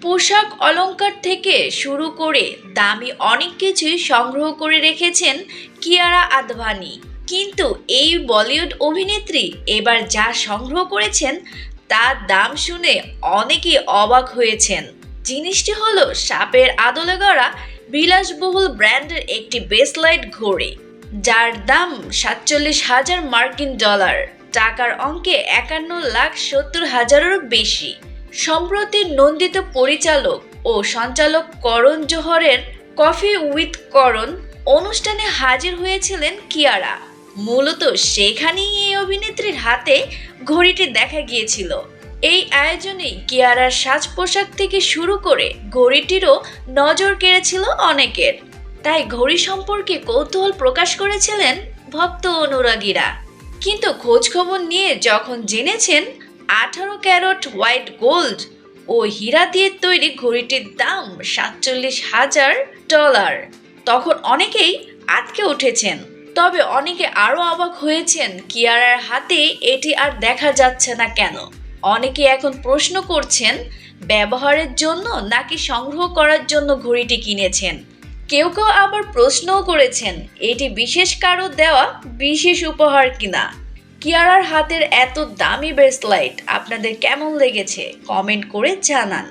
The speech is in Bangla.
পোশাক অলংকার থেকে শুরু করে দামি অনেক কিছুই সংগ্রহ করে রেখেছেন কিয়ারা আদভানি। কিন্তু এই বলিউড অভিনেত্রী এবার যা সংগ্রহ করেছেন তার দাম শুনে অনেকেই অবাক হয়েছেন। জিনিসটি হলো সাপের আদলে গড়া বিলাসবহুল ব্র্যান্ডের একটি বেসলাইট ঘড়ি, যার দাম 47,000 মার্কিন ডলার, টাকার অঙ্কে 51,70,000-এরও বেশি। সম্প্রতি নন্দিত পরিচালক ও সঞ্চালক করণ জোহরের কফি উইথ করণ অনুষ্ঠানে হাজির হয়েছিলেন কিয়ারা। মূলত সেখানেই এই অভিনেত্রীর হাতে ঘড়িটি দেখা গিয়েছিল। এই আয়োজনেই কিয়ারার সাজ পোশাক থেকে শুরু করে ঘড়িটিরও নজর কেড়েছিল অনেকের। তাই ঘড়ি সম্পর্কে কৌতূহল প্রকাশ করেছিলেন ভক্ত অনুরাগীরা। কিন্তু খোঁজখবর নিয়ে যখন জেনেছেন 18 ক্যারেট হোয়াইট গোল্ড ও হীরা দিয়ে তৈরি ঘড়িটির দাম 47,000 ডলার, তখন অনেকেই আঁতকে উঠেছেন। তবে অনেকে আরও অবাক হয়েছেন কিয়ারার হাতে এটি আর দেখা যাচ্ছে না কেন। অনেকে এখন প্রশ্ন করছেন ব্যবহারের জন্য নাকি সংগ্রহ করার জন্য ঘড়িটি কিনেছেন। কেউ কেউ আবার প্রশ্নও করেছেন এটি বিশেষ কারো দেওয়া বিশেষ উপহার কিনা। কিয়ারার হাতের এত দামি ব্রেসলাইট আপনাদের কেমন লেগেছে কমেন্ট করে জানান।